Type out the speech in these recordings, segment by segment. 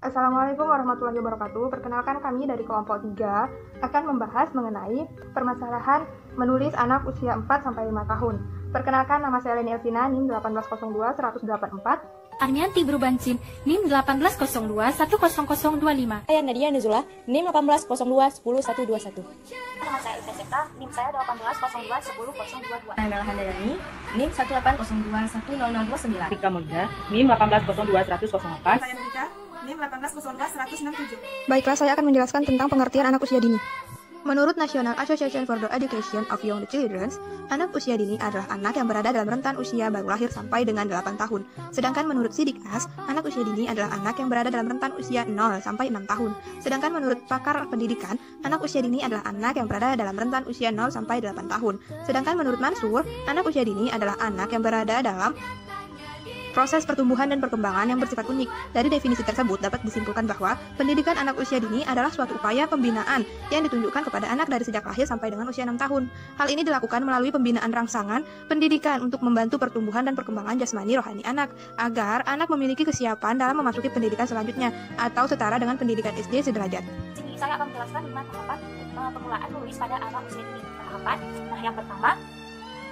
Assalamualaikum warahmatullahi wabarakatuh. Perkenalkan kami dari kelompok 3 akan membahas mengenai permasalahan menulis anak usia 4-5 tahun. Perkenalkan, nama saya Leni Elvina, NIM 1802-184. Armianti Berubancin, NIM 1802-10025. Saya Nadia Nuzula, NIM 1802-10121. Nama saya Ika Septa, NIM saya 1802-10022. Saya Mela Handayani, NIM 1802-10029. Rika Muda, NIM 1802-10004. Saya Rika, NIM 1802-167. Baiklah, saya akan menjelaskan tentang pengertian anak usia dini. Menurut National Association for the Education of Young Children, anak usia dini adalah anak yang berada dalam rentan usia baru lahir sampai dengan 8 tahun. Sedangkan menurut Sidiknas, anak usia dini adalah anak yang berada dalam rentan usia 0 sampai 6 tahun. Sedangkan menurut pakar pendidikan, anak usia dini adalah anak yang berada dalam rentan usia 0 sampai 8 tahun. Sedangkan menurut Mansur, anak usia dini adalah anak yang berada dalam proses pertumbuhan dan perkembangan yang bersifat unik. Dari definisi tersebut dapat disimpulkan bahwa pendidikan anak usia dini adalah suatu upaya pembinaan yang ditunjukkan kepada anak dari sejak lahir sampai dengan usia 6 tahun. Hal ini dilakukan melalui pembinaan rangsangan pendidikan untuk membantu pertumbuhan dan perkembangan jasmani rohani anak, agar anak memiliki kesiapan dalam memasuki pendidikan selanjutnya atau setara dengan pendidikan SD sederajat. Di sini saya akan menjelaskan 5 tahapan pengelolaan menulis pada anak usia dini. Tahapan, yang pertama,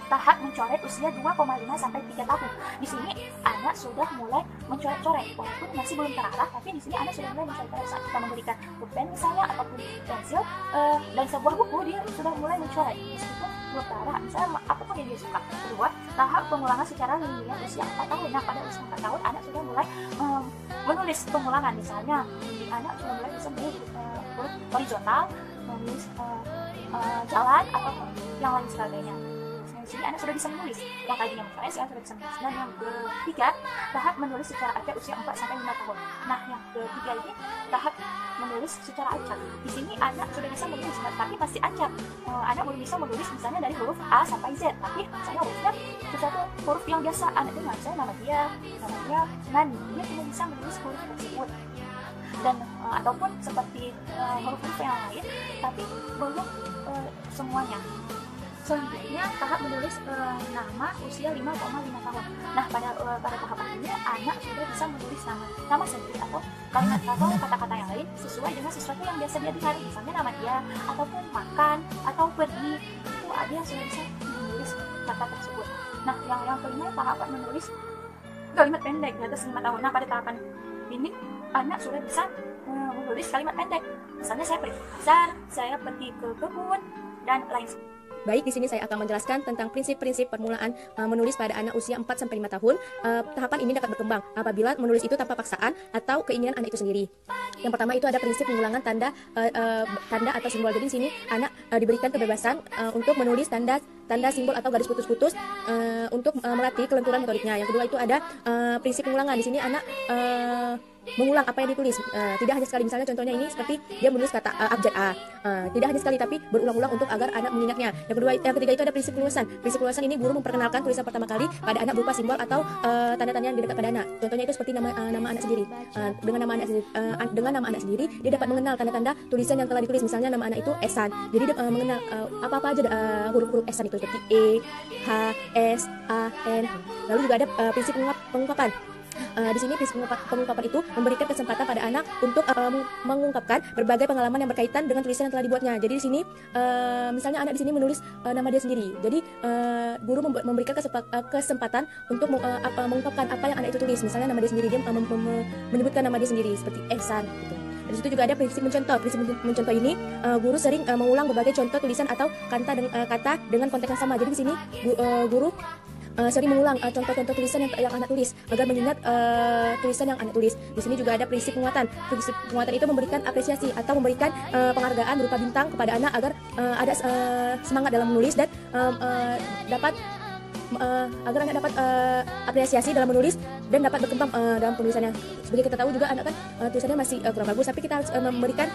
tahap mencoret usia 2,5 sampai 3 tahun. Di sini anak sudah mulai mencoret-coret, walaupun masih belum terarah, tapi di sini anak sudah mulai mencoret-coret saat kita memberikan pulpen misalnya ataupun pensil dan sebuah buku, dia sudah mulai mencoret meskipun belum terarah, misalnya apapun yang dia suka. Kedua, tahap pengulangan secara linear usia 4 tahun. Nah, pada usia 4 tahun anak sudah mulai menulis pengulangan, misalnya anak sudah mulai bisa menulis huruf horizontal, menulis jalan atau yang lain sebagainya. Di sini anak sudah bisa menulis, yang tadinya mencoret sekarang sudah bisa menulis. Dan yang ketiga, tahap menulis secara acak usia 4-5 tahun. Nah, yang ketiga ini tahap menulis secara acak. Di sini anak sudah bisa menulis, tapi pasti acak. Anak belum bisa menulis misalnya dari huruf A sampai Z, tapi misalnya hurufnya sesuatu huruf yang biasa. Anak itu misalnya namanya Nani, dia cuma bisa menulis huruf tersebut. Dan ataupun seperti huruf-huruf yang lain, tapi belum semuanya. Selanjutnya tahap menulis nama usia 5,5 tahun. Nah, pada tahapan ini anak sudah bisa menulis nama sendiri atau kalimat atau kata-kata yang lain sesuai dengan sesuatu yang biasa dia cari, misalnya nama dia ataupun makan atau pergi, itu dia sudah bisa menulis kata tersebut. Nah, yang kelima, tahapan menulis kalimat pendek di atas 5 tahun. Nah, pada tahapan ini anak sudah bisa menulis kalimat pendek, misalnya saya pergi ke pasar, saya pergi ke kebun, dan lain sebagainya. Baik, di sini saya akan menjelaskan tentang prinsip-prinsip permulaan menulis pada anak usia 4-5 tahun. Tahapan ini dapat berkembang apabila menulis itu tanpa paksaan atau keinginan anak itu sendiri. Yang pertama itu ada prinsip pengulangan tanda atau simbol. Jadi di sini anak diberikan kebebasan untuk menulis tanda simbol atau garis putus-putus untuk melatih kelenturan motoriknya. Yang kedua itu ada prinsip pengulangan. Di sini anak mengulang apa yang ditulis, tidak hanya sekali. Misalnya contohnya ini seperti dia menulis kata abjad A, tidak hanya sekali tapi berulang-ulang untuk agar anak mengingatnya. Yang ketiga itu ada prinsip keluasan. Prinsip keluasan ini guru memperkenalkan tulisan pertama kali pada anak berupa simbol atau tanda-tanda yang di dekat pada anak. Contohnya itu seperti nama anak sendiri. Dengan nama anak sendiri dia dapat mengenal tanda-tanda tulisan yang telah ditulis. Misalnya nama anak itu Esan, jadi dia mengenal apa-apa aja huruf-huruf Esan itu seperti E, H, S, A, N. Lalu juga ada prinsip pengungkapan. Di sini prinsip pengungkapan itu memberikan kesempatan pada anak untuk mengungkapkan berbagai pengalaman yang berkaitan dengan tulisan yang telah dibuatnya. Jadi di sini misalnya anak di sini menulis nama dia sendiri. Jadi guru memberikan kesempatan untuk mengungkapkan apa yang anak itu tulis. Misalnya nama dia sendiri, dia menyebutkan nama dia sendiri seperti Ehsan gitu. Di situ juga ada prinsip mencontoh. Prinsip mencontoh ini guru sering mengulang berbagai contoh tulisan atau kata dengan konteks yang sama. Jadi di sini guru sering mengulang contoh-contoh tulisan yang anak tulis agar mengingat tulisan yang anak tulis. Di sini juga ada prinsip penguatan. Prinsip penguatan itu memberikan apresiasi atau memberikan penghargaan berupa bintang kepada anak agar ada semangat dalam menulis dan agar anak dapat apresiasi dalam menulis dan dapat berkembang dalam penulisannya. Seperti kita tahu juga anak kan tulisannya masih kurang bagus, tapi kita harus memberikan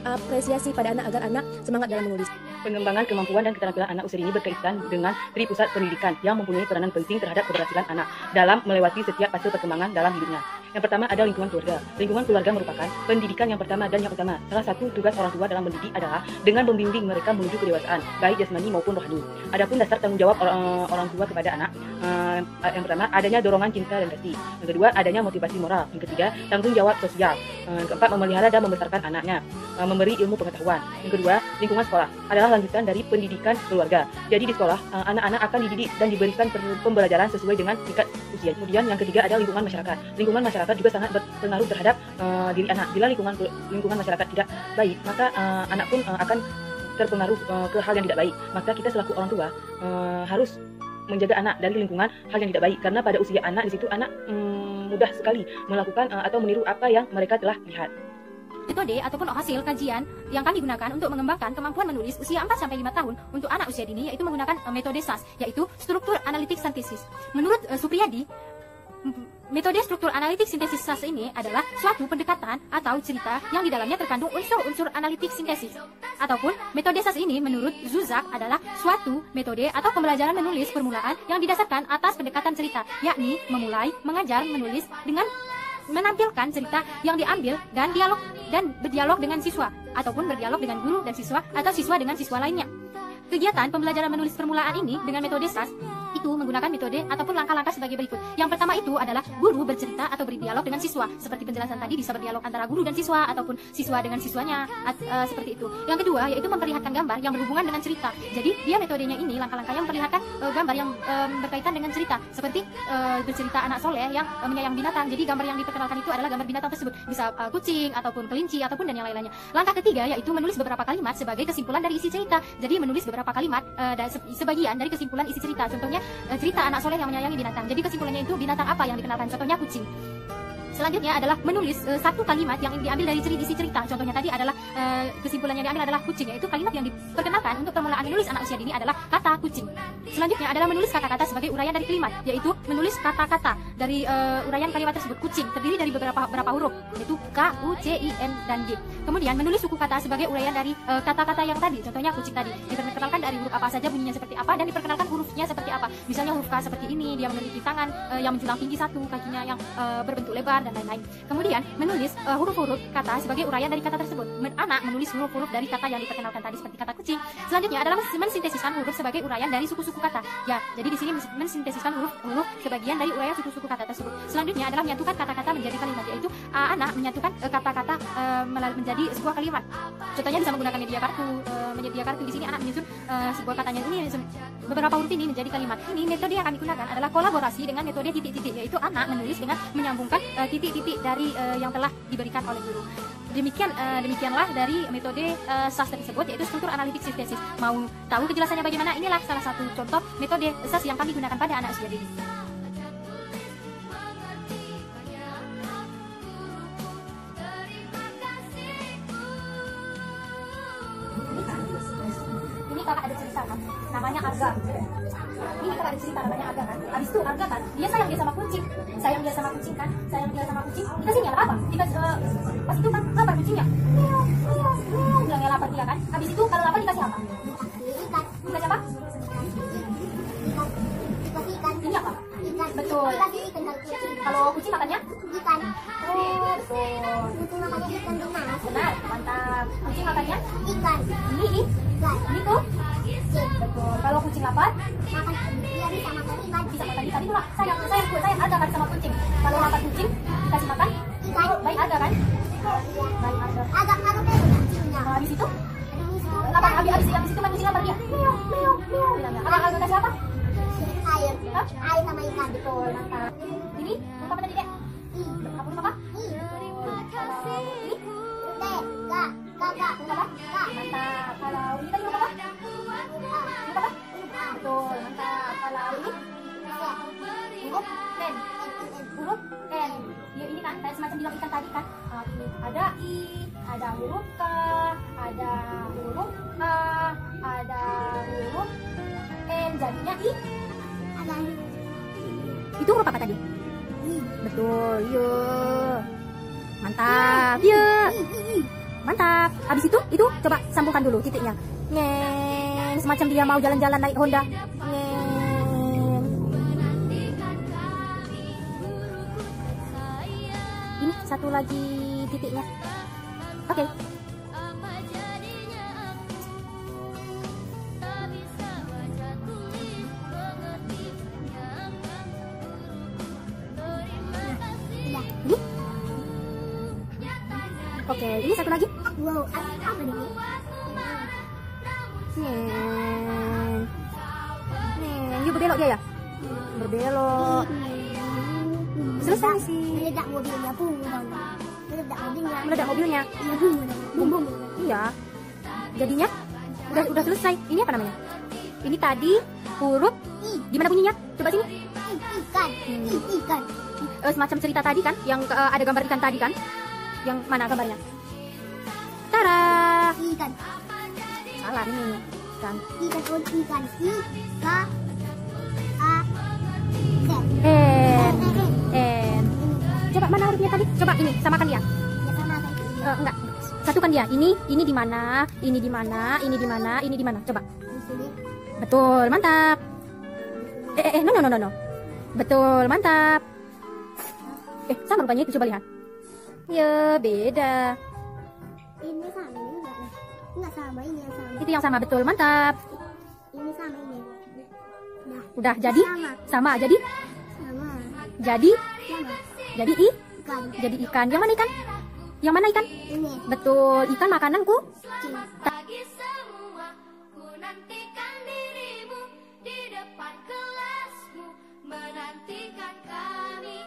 apresiasi pada anak agar anak semangat dalam menulis. Pengembangan kemampuan dan keterampilan anak usia dini berkaitan dengan tripusat pendidikan yang mempunyai peranan penting terhadap keberhasilan anak dalam melewati setiap fase perkembangan dalam hidupnya. Yang pertama ada lingkungan keluarga. Lingkungan keluarga merupakan pendidikan yang pertama dan yang utama. Salah satu tugas orang tua dalam mendidik adalah dengan membimbing mereka menuju kedewasaan, baik jasmani maupun rohani. Adapun dasar tanggung jawab orang tua kepada anak, yang pertama adanya dorongan cinta dan kasih. Yang kedua adanya motivasi moral. Yang ketiga tanggung jawab sosial. Yang keempat memelihara dan membesarkan anaknya, memberi ilmu pengetahuan. Yang kedua lingkungan sekolah adalah lanjutan dari pendidikan keluarga. Jadi di sekolah anak-anak akan dididik dan diberikan pembelajaran sesuai dengan tingkat usia. Kemudian yang ketiga ada lingkungan masyarakat. Lingkungan masyarakat juga sangat berpengaruh terhadap diri anak. Bila lingkungan masyarakat tidak baik, maka anak pun akan terpengaruh ke hal yang tidak baik. Maka kita selaku orang tua harus menjaga anak dari lingkungan hal yang tidak baik, karena pada usia anak di situ anak mudah sekali melakukan atau meniru apa yang mereka telah lihat. Metode ataupun hasil kajian yang kami gunakan untuk mengembangkan kemampuan menulis usia 4-5 tahun untuk anak usia dini yaitu menggunakan metode SAS, yaitu struktur analitik sintesis. Menurut Supriyadi, metode struktur analitik sintesis SAS ini adalah suatu pendekatan atau cerita yang di dalamnya terkandung unsur-unsur analitik sintesis. Ataupun metode SAS ini menurut Zuzak adalah suatu metode atau pembelajaran menulis permulaan yang didasarkan atas pendekatan cerita, yakni memulai mengajar menulis dengan menampilkan cerita yang diambil dan berdialog dengan siswa ataupun berdialog dengan guru dan siswa atau siswa dengan siswa lainnya. Kegiatan pembelajaran menulis permulaan ini dengan metode SAS itu menggunakan metode ataupun langkah-langkah sebagai berikut. Yang pertama itu adalah guru bercerita atau berdialog dengan siswa. Seperti penjelasan tadi bisa berdialog antara guru dan siswa ataupun siswa dengan siswanya, seperti itu. Yang kedua yaitu memperlihatkan gambar yang berhubungan dengan cerita. Jadi dia metodenya ini langkah-langkah yang memperlihatkan gambar yang berkaitan dengan cerita. Seperti bercerita anak soleh yang menyayangi binatang. Jadi gambar yang diperkenalkan itu adalah gambar binatang tersebut. Bisa kucing ataupun kelinci ataupun dan yang lain-lainnya. Langkah ketiga yaitu menulis beberapa kalimat sebagai kesimpulan dari isi cerita. Jadi menulis beberapa kalimat sebagian dari kesimpulan isi cerita. Contohnya cerita anak soleh yang menyayangi binatang. Jadi kesimpulannya itu binatang apa yang dikenalkan. Contohnya kucing. Selanjutnya adalah menulis satu kalimat yang diambil dari isi cerita. Contohnya tadi adalah kesimpulannya diambil adalah kucing, yaitu kalimat yang diperkenalkan untuk permulaan menulis anak usia dini adalah kata kucing. Selanjutnya adalah menulis kata-kata sebagai uraian dari kalimat, yaitu menulis kata-kata dari uraian kalimat tersebut. Kucing terdiri dari beberapa huruf, yaitu K, U, C, I, N, dan G. Kemudian menulis suku kata sebagai uraian dari kata-kata yang tadi. Contohnya kucing tadi diperkenalkan dari huruf apa saja, bunyinya seperti apa, dan diperkenalkan hurufnya seperti apa. Misalnya huruf K seperti ini, dia memiliki tangan yang menjulang tinggi satu, kakinya yang berbentuk lebar, dan lain-lain. Kemudian menulis huruf-huruf kata sebagai uraian dari kata tersebut. Anak menulis huruf-huruf dari kata yang diperkenalkan tadi seperti kata kucing. Selanjutnya adalah mensintesiskan huruf sebagai uraian dari suku-suku kata. Ya, jadi di sini mensintesiskan huruf sebagian dari uraian suku-suku kata tersebut. Selanjutnya adalah menyatukan kata-kata menjadi kalimat, yaitu anak menyatukan kata-kata menjadi sebuah kalimat. Contohnya bisa menggunakan media kartu. Di sini anak menyusun sebuah katanya ini beberapa huruf ini menjadi kalimat. Ini metode yang kami gunakan adalah kolaborasi dengan metode titik-titik, yaitu anak menulis dengan menyambungkan titik-titik dari yang telah diberikan oleh guru. Demikianlah dari metode SAS tersebut, yaitu struktur analitik sintesis. Mau tahu kejelasannya bagaimana? Inilah salah satu contoh metode SAS yang kami gunakan pada anak usia dini. Ini kakak ada cerita kan, namanya Arga. Ini kakak ada cerita namanya Arga kan. Habis itu Arga kan, dia sayang dia sama kucing kan. Dikasihnya apa? Pas itu kan lapar kucingnya. Bilangnya lapar dia kan. Habis itu kalau lapar dikasih apa? Dikasih apa? Ini apa? Ikan. Betul. Kalau kucing makannya? Ikan. Oh, betul. Kucing makannya ikan benar. Benar, mantap. Kucing makannya? Ikan. Ini tuh? Betul. Kalau kucing lapar? Makan. Dia bisa makan ikan. Bisa makan ikan. Itulah sayang ada kan sama kucing. Kalau lapar kucing kasih makan ikan. Baik ada kan? Baik ada. Agak ngaruh kucingnya. Habis itu? Habis itu kucing lapar dia. Meow. Bilangnya. Agak kasih apa? Air. Hah? Air sama ikan. Betul, mantap. Ini huruf apa tadi, Dek? Huruf apa? Kalau ini? Kakak. Mantap. Kalau ini tadi huruf apa? Huruf apa? Betul, mantap. Kalau ini? Huruf N. Huruf N. Ya, ini kan kayak semacam bilang ikan tadi kan. Ada I, ada huruf K, ada huruf A, ada huruf N. Jadinya I. Itu huruf apa tadi? Betul, yo. Mantap, yo. Mantap. Habis itu coba sambungkan dulu titiknya. semacam dia mau jalan-jalan naik Honda. Ini satu lagi titiknya. Oke. Ini? Oke, ini satu lagi. Wow, apa ini? Yuk berbelok dia ya? Berbelok. Selesai sih. Meledak mobilnya pun. Meledak mobilnya. Iya, bum. Iya. Jadinya udah selesai. Ini apa namanya? Ini tadi huruf I. Gimana bunyinya? Coba sini. Ikan. Ikan. Semacam cerita tadi kan, yang ada gambar ikan tadi kan? Yang mana gambarnya? Tara. Ikan. Salah ini. Kan. Ikan. Ika. A. N. Coba mana hurufnya tadi? Coba ini, samakan dia. Ya sama kan. Enggak. Satukan dia. Ini di mana? Ini di mana? Ini di mana? Ini di mana? Coba. Di sini. Betul, mantap. No. Betul, mantap. Sama rupanya itu, coba lihat. Ya, beda. Ini sama ini enggak? Enggak sama, ini yang sama. Itu yang sama, betul, mantap. Ini sama ini. Nah, Udah jadi? Sama, jadi? sama. Jadi? Sama. Jadi Ikan. jadi ikan. Yang mana ikan? Yang mana ikan? Ini. Betul, ikan makananku. Bagi semua, ku nantikan dirimu di depan kelasmu, menantikan kami.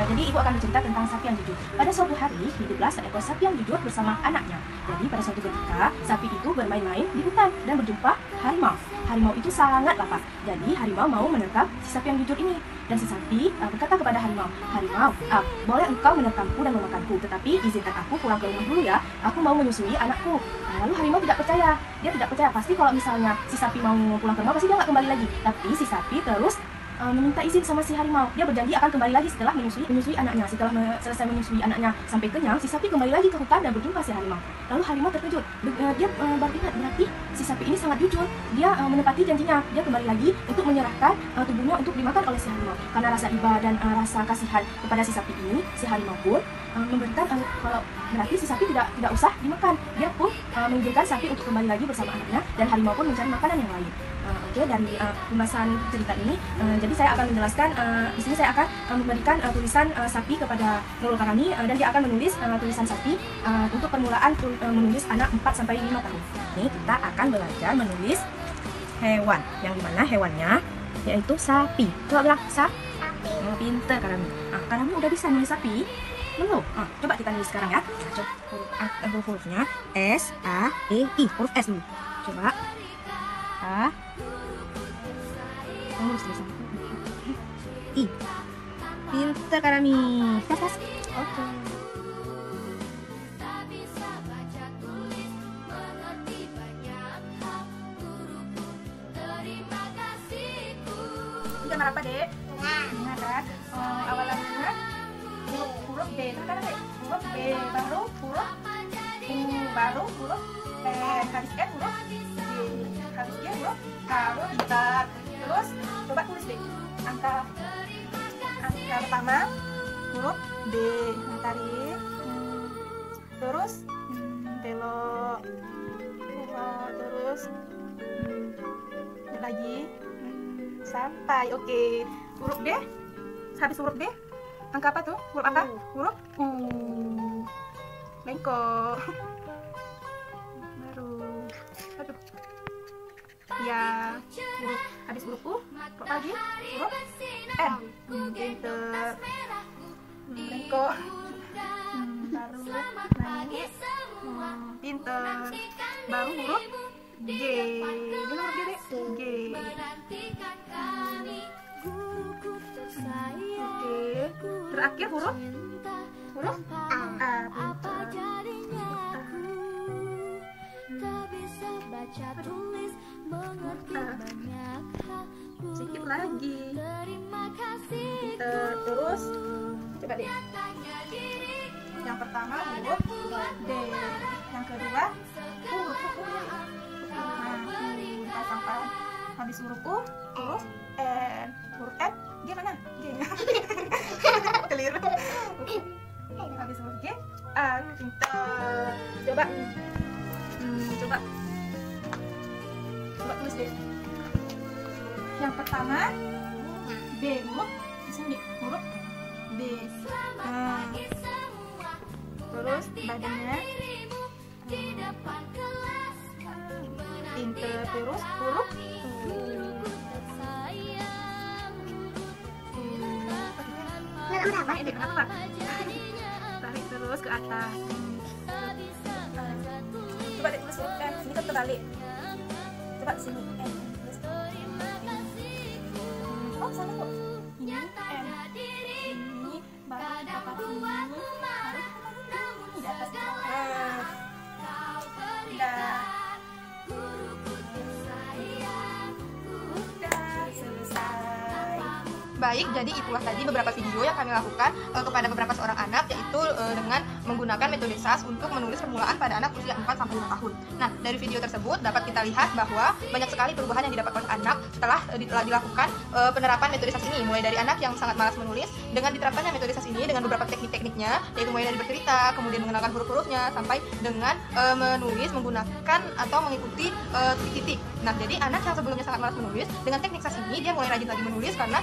Jadi ibu akan bercerita tentang sapi yang jujur. Pada suatu hari, hiduplah seekor sapi yang jujur bersama anaknya. Jadi pada suatu ketika, sapi itu bermain-main di hutan dan berjumpa harimau. Harimau itu sangat lapar. Jadi harimau mau menerkam si sapi yang jujur ini. Dan si sapi berkata kepada harimau, "Harimau, boleh engkau menerkamku dan memakanku, tetapi izinkan aku pulang ke rumah dulu ya. Aku mau menyusui anakku." Lalu harimau tidak percaya. Dia tidak percaya. Pasti kalau misalnya si sapi mau pulang ke rumah, pasti dia nggak kembali lagi. Tapi si sapi terus meminta izin sama si harimau. Dia berjanji akan kembali lagi setelah menyusui anaknya. Setelah selesai menyusui anaknya sampai kenyang, si sapi kembali lagi ke hutan dan berjumpa si harimau. Lalu harimau terkejut. Dia baru ingat, berarti si sapi ini sangat jujur. Dia menepati janjinya. Dia kembali lagi untuk menyerahkan tubuhnya untuk dimakan oleh si harimau. Karena rasa iba dan rasa kasihan kepada si sapi ini, si harimau pun memberikan kalau berarti si sapi tidak usah dimakan. Dia pun mengizinkan sapi untuk kembali lagi bersama anaknya, dan harimau pun mencari makanan yang lain. Oke, dari pembahasan cerita ini, jadi saya akan menjelaskan, di sini saya akan memberikan tulisan sapi kepada Nurul Karani, dan dia akan menulis tulisan sapi untuk permulaan menulis anak 4-5 tahun. Ini kita akan belajar menulis hewan, yang dimana hewannya yaitu sapi. Coba bilang sapi. Pinter Karami. Karami udah bisa nulis sapi? Belum? Coba kita nulis sekarang ya. Coba hurufnya S, A, E, I. Huruf S dulu. Coba. A. Kamu harus tulisan I. Pinter Karami. Tes. Oke. Gambar apa, Dek? Ingat kan? Awalannya huruf B, kan Dek? Huruf B, baru huruf U, baru huruf N, habis N huruf G, habis G huruf K, huruf gitar. Terus coba tulis deh angka pertama huruf B, tarik, terus belok, terus lagi sampai. Oke, huruf D, habis huruf D angka apa tuh? Huruf apa? Huruf U, bengkok baru, aduh ya, huruf habis huruf U, huruf lagi huruf N, pinter, bengkok baru naik, pinter, baru huruf G, dulu huruf G, G. Oke, terakhir huruf A, sedikit lagi, pinter. Terus coba deh, yang pertama huruf D, yang kedua huruf dipasangkan. Habis huruf U, huruf N, huruf N, G mana? G. Keliru. Habis huruf G, A, pintar. Coba. Coba tulis deh. Yang pertama B, huruf di sini huruf B. Terus badannya pintar, terus huruf tarik terus ke atas. Coba deh tulis huruf N, sini kan terbalik. Coba sini N. Oh sana kok. Ini N. Ini baru dapat ini. Baru di atas. Baik, jadi itulah tadi beberapa video yang kami lakukan kepada beberapa seorang anak, yaitu dengan menggunakan metode SAS untuk menulis permulaan pada anak usia 4-5 tahun. Nah, dari video tersebut dapat kita lihat bahwa banyak sekali perubahan yang didapat oleh anak setelah dilakukan penerapan metode SAS ini, mulai dari anak yang sangat malas menulis dengan diterapkannya metode SAS ini dengan beberapa teknik-tekniknya, yaitu mulai dari bercerita, kemudian mengenalkan huruf-hurufnya, sampai dengan menulis menggunakan atau mengikuti titik-titik. Nah, jadi anak yang sebelumnya sangat malas menulis, dengan teknik SAS ini dia mulai rajin lagi menulis karena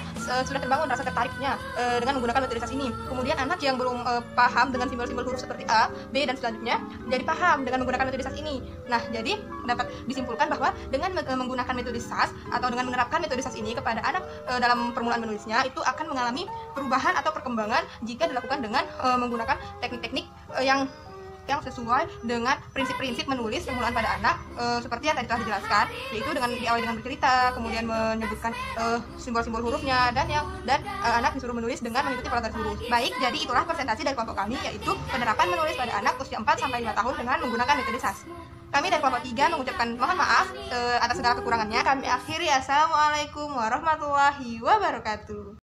sudah terbangun rasa tertariknya dengan menggunakan metode SAS ini. Kemudian anak yang belum paham dengan simbol-simbol huruf seperti A, B, dan selanjutnya jadi paham dengan menggunakan metode SAS ini. Nah, jadi dapat disimpulkan bahwa dengan menggunakan metode SAS atau dengan menerapkan metode SAS ini kepada anak dalam permulaan menulisnya, itu akan mengalami perubahan atau perkembangan jika dilakukan dengan menggunakan teknik-teknik yang sesuai dengan prinsip-prinsip menulis permulaan pada anak seperti yang tadi telah dijelaskan, yaitu dengan diawali dengan bercerita, kemudian menyebutkan simbol-simbol hurufnya, dan anak disuruh menulis dengan mengikuti pola garis huruf. Baik, jadi itulah presentasi dari kelompok kami, yaitu penerapan menulis pada anak usia 4-5 tahun dengan menggunakan metode SAS. Kami dari kelompok 3 mengucapkan mohon maaf atas segala kekurangannya. Kami akhiri. Assalamualaikum warahmatullahi wabarakatuh.